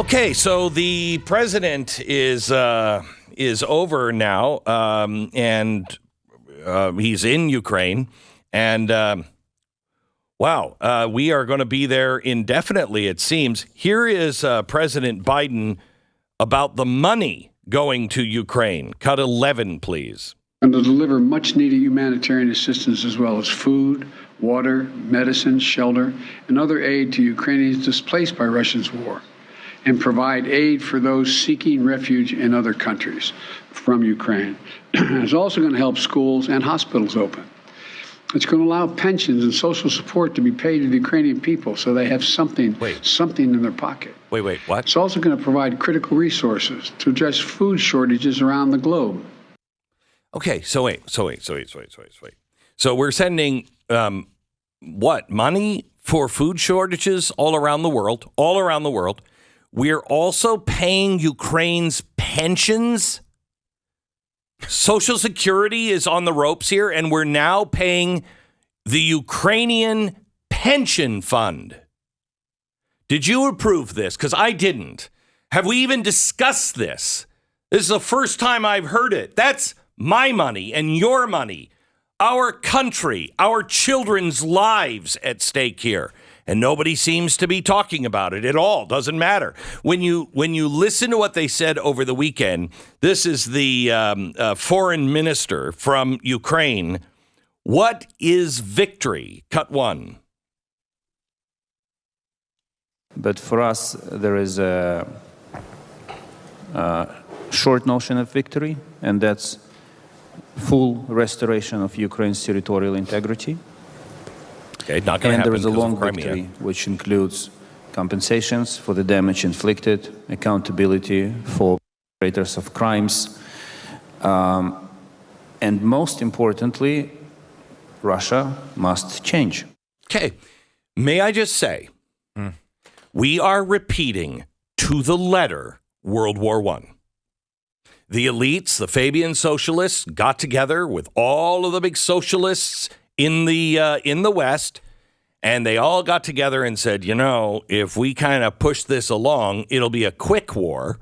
Okay, so the president is over now, and he's in Ukraine, and wow, we are going to be there indefinitely, it seems. Here is President Biden about the money going to Ukraine. Cut 11, please. And to deliver much-needed humanitarian assistance as well as food, water, medicine, shelter, and other aid to Ukrainians displaced by Russia's war, and provide aid for those seeking refuge in other countries from Ukraine. It's also going to help schools and hospitals open. It's going to allow pensions and social support to be paid to the Ukrainian people so they have something in their pocket. Wait, what? It's also going to provide critical resources to address food shortages around the globe. Okay, so wait. So we're sending, what, money for food shortages all around the world. We're also paying Ukraine's pensions. Social Security is on the ropes here, and we're now paying the Ukrainian pension fund. Did you approve this? Because I didn't. Have we even discussed this? This is the first time I've heard it. That's my money and your money, our country, our children's lives at stake here. And nobody seems to be talking about it at all. Doesn't matter. When you listen to what they said over the weekend, this is the foreign minister from Ukraine. What is victory? Cut 1. But for us, there is a short notion of victory, and that's full restoration of Ukraine's territorial integrity. Okay, not going to happen. And there is a long Crimea. victory, which includes compensations for the damage inflicted, accountability for perpetrators of crimes, and most importantly, Russia must change. Okay, may I just say, we are repeating to the letter World War I. The elites, the Fabian socialists, got together with all of the big socialists in the West, and they all got together and said, you know, if we kind of push this along, it'll be a quick war,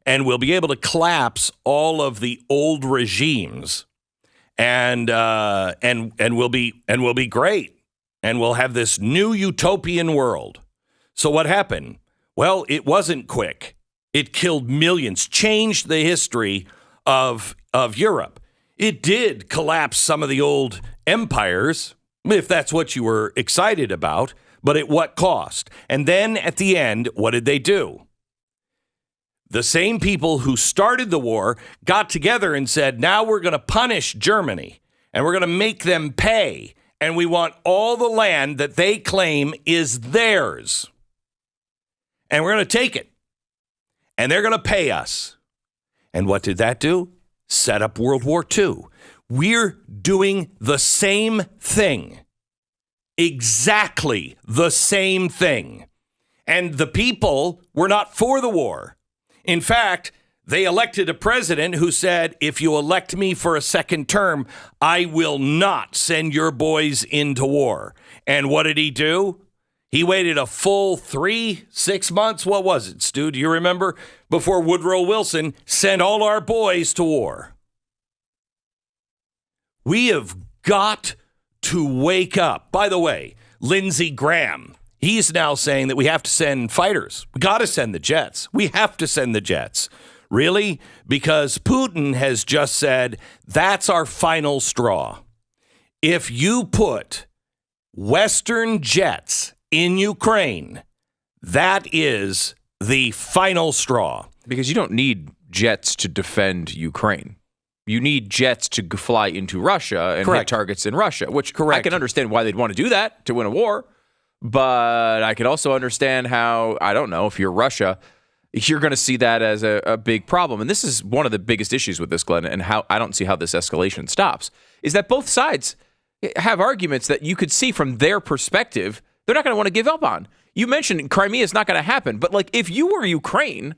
and we'll be able to collapse all of the old regimes, and we'll be great, and we'll have this new utopian world. So what happened? Well, it wasn't quick. It killed millions, changed the history of Europe. It did collapse some of the old empires, if that's what you were excited about, but at what cost? And then at the end, what did they do? The same people who started the war got together and said, now we're going to punish Germany, and we're going to make them pay, and we want all the land that they claim is theirs. And we're going to take it. And they're going to pay us. And what did that do? Set up World War II. We're doing the same thing. Exactly the same thing. And the people were not for the war. In fact, they elected a president who said, if you elect me for a second term, I will not send your boys into war. And what did he do? He waited a full 6 months. What was it, Stu? Do you remember? Before Woodrow Wilson sent all our boys to war. We have got to wake up. By the way, Lindsey Graham, he's now saying that we have to send fighters. We got to send the jets. We have to send the jets. Really? Because Putin has just said that's our final straw. If you put Western jets in Ukraine, that is the final straw. Because you don't need jets to defend Ukraine. You need jets to fly into Russia and hit targets in Russia, which I can understand why they'd want to do that to win a war. But I could also understand how, I don't know, if you're Russia, you're going to see that as a big problem. And this is one of the biggest issues with this, Glenn, and how I don't see how this escalation stops, is that both sides have arguments that you could see from their perspective they're not going to want to give up on. You mentioned Crimea is not going to happen, but like if you were Ukraine,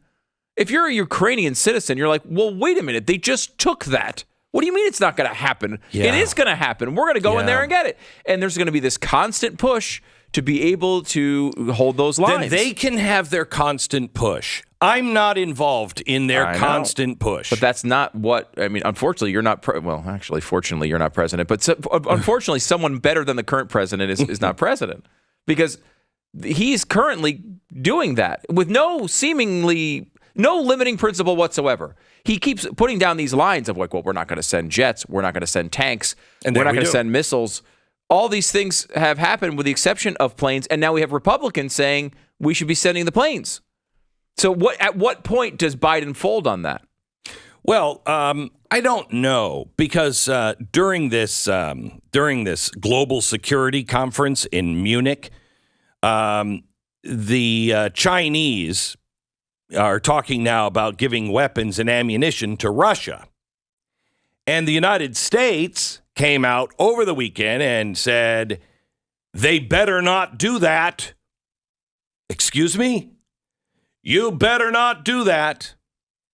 if you're a Ukrainian citizen, you're like, well, wait a minute, they just took that. What do you mean it's not going to happen? Yeah. It is going to happen. We're going to go in there and get it. And there's going to be this constant push to be able to hold those lines. Then they can have their constant push. I'm not involved in their constant push. But that's not what, I mean, unfortunately, you're not, actually, fortunately, you're not president. But unfortunately, someone better than the current president is not president. Because he's currently doing that with no limiting principle whatsoever. He keeps putting down these lines of like, well, we're not going to send jets, we're not going to send tanks, and we're not going to send missiles. All these things have happened with the exception of planes, and now we have Republicans saying we should be sending the planes. So at what point does Biden fold on that? Well, I don't know, because during this global security conference in Munich, the Chinese are talking now about giving weapons and ammunition to Russia. And the United States came out over the weekend and said, they better not do that. Excuse me? You better not do that.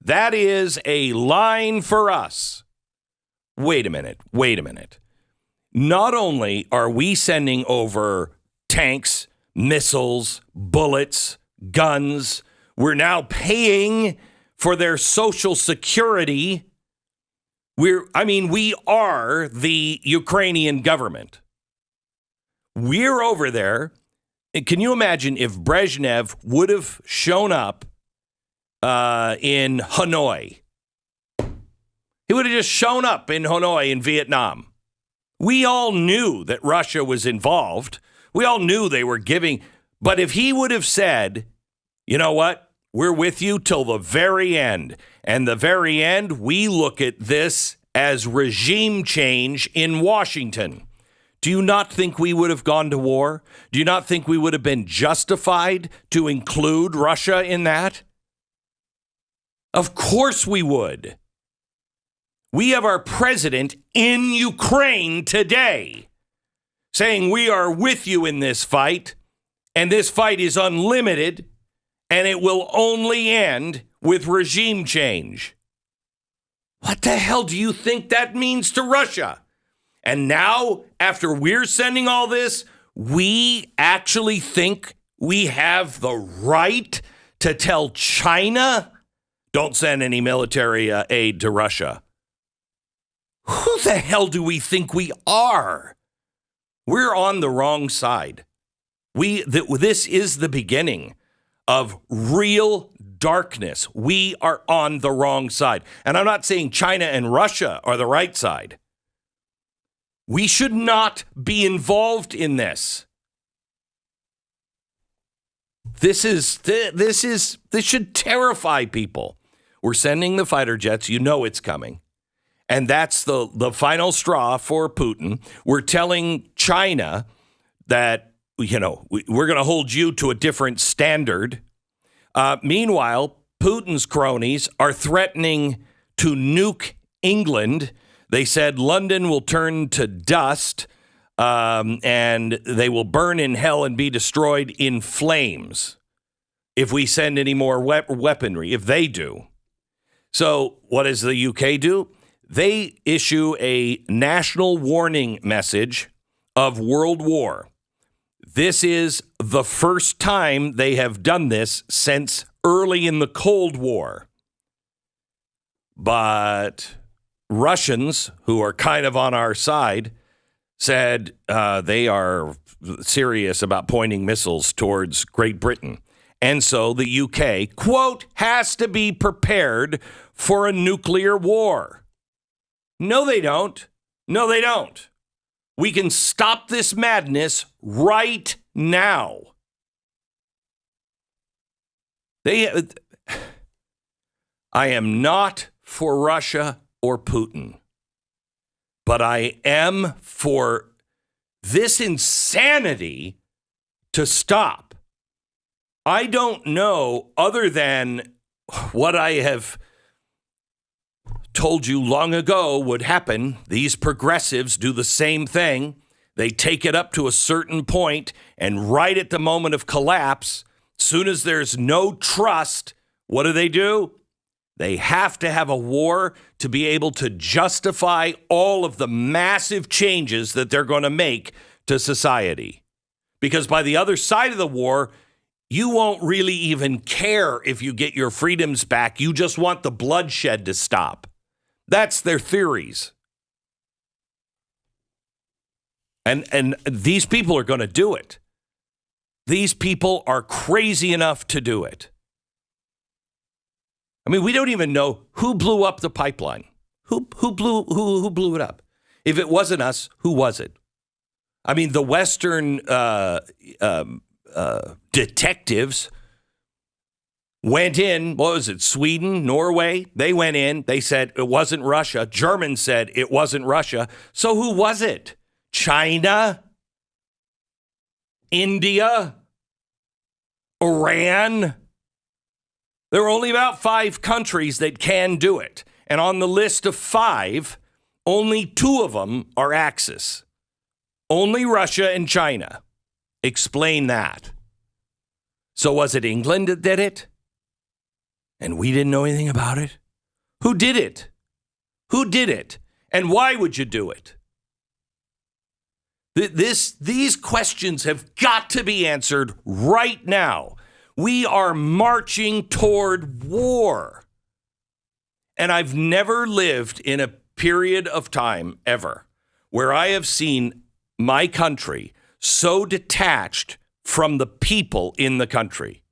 That is a line for us. Wait a minute. Not only are we sending over tanks, missiles, bullets, guns, we're now paying for their Social Security. We are the Ukrainian government. We're over there. And can you imagine if Brezhnev would have shown up in Hanoi? He would have just shown up in Hanoi in Vietnam. We all knew that Russia was involved. We all knew they were giving. But if he would have said, you know what? We're with you till the very end. And the very end, we look at this as regime change in Washington. Do you not think we would have gone to war? Do you not think we would have been justified to include Russia in that? Of course we would. We have our president in Ukraine today saying we are with you in this fight, and this fight is unlimited, and it will only end with regime change. What the hell do you think that means to Russia? And now, after we're sending all this, we actually think we have the right to tell China, don't send any military aid to Russia. Who the hell do we think we are? We're on the wrong side. This is the beginning of real darkness. We are on the wrong side. And I'm not saying China and Russia are the right side. We should not be involved in this. This should terrify people. We're sending the fighter jets. You know it's coming. And that's the final straw for Putin. We're telling China that, we're going to hold you to a different standard. Meanwhile, Putin's cronies are threatening to nuke England. They said London will turn to dust and they will burn in hell and be destroyed in flames if we send any more weaponry, if they do. So what does the UK do? They issue a national warning message of world war. This is the first time they have done this since early in the Cold War. But Russians, who are kind of on our side, said they are serious about pointing missiles towards Great Britain. And so the UK, quote, has to be prepared for a nuclear war. No, they don't. No, they don't. We can stop this madness right now. I am not for Russia or Putin, but I am for this insanity to stop. I don't know, other than what I have told you long ago would happen. These progressives do the same thing. They take it up to a certain point, and right at the moment of collapse, soon as there's no trust, what do? They have to have a war to be able to justify all of the massive changes that they're going to make to society. Because by the other side of the war, you won't really even care if you get your freedoms back. You just want the bloodshed to stop. That's their theories. And these people are going to do it. These people are crazy enough to do it. I mean, we don't even know who blew up the pipeline. Who blew it up? If it wasn't us, who was it? I mean, the Western detectives went in. What was it? Sweden, Norway? They went in. They said it wasn't Russia. Germans said it wasn't Russia. So who was it? China? India? Iran? There are only about 5 countries that can do it. And on the list of 5, only 2 of them are Axis. Only Russia and China. Explain that. So was it England that did it? And we didn't know anything about it? Who did it? Who did it? And why would you do it? These questions have got to be answered right now. We are marching toward war. And I've never lived in a period of time ever where I have seen my country so detached from the people in the country.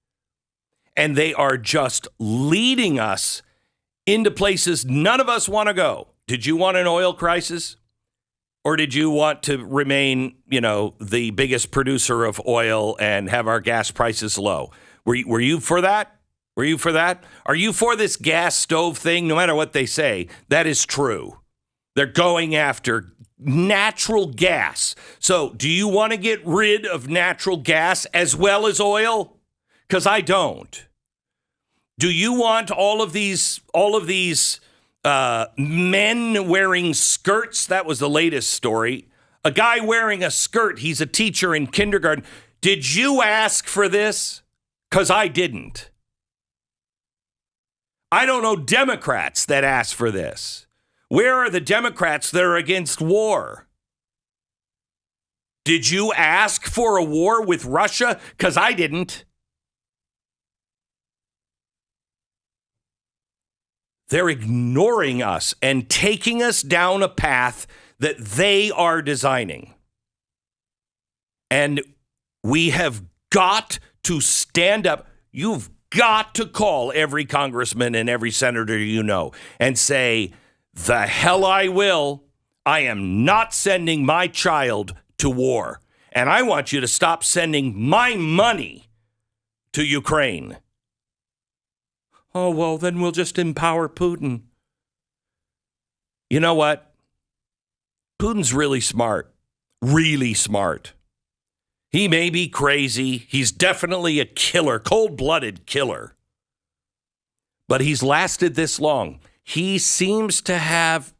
And they are just leading us into places none of us want to go. Did you want an oil crisis? Or did you want to remain, the biggest producer of oil and have our gas prices low? Were you for that? Were you for that? Are you for this gas stove thing? No matter what they say, that is true. They're going after natural gas. So do you want to get rid of natural gas as well as oil? Because I don't. Do you want all of these men wearing skirts? That was the latest story. A guy wearing a skirt. He's a teacher in kindergarten. Did you ask for this? Because I didn't. I don't know Democrats that asked for this. Where are the Democrats that are against war? Did you ask for a war with Russia? Because I didn't. They're ignoring us and taking us down a path that they are designing. And we have got to stand up. You've got to call every congressman and every senator and say, the hell I will. I am not sending my child to war. And I want you to stop sending my money to Ukraine. Oh, well, then we'll just empower Putin. You know what? Putin's really smart. Really smart. He may be crazy. He's definitely a killer, cold-blooded killer. But he's lasted this long. He seems to have,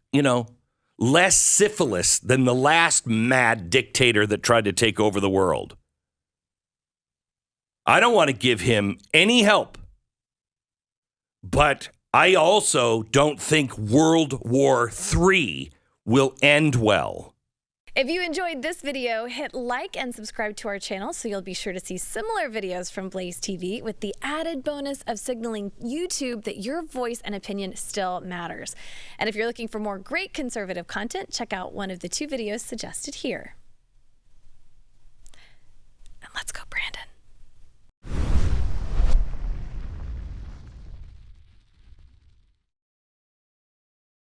less syphilis than the last mad dictator that tried to take over the world. I don't want to give him any help. But I also don't think World War III will end well. If you enjoyed this video, hit like and subscribe to our channel so you'll be sure to see similar videos from BlazeTV with the added bonus of signaling YouTube that your voice and opinion still matters. And if you're looking for more great conservative content, check out one of the 2 videos suggested here. And let's go, Brandon.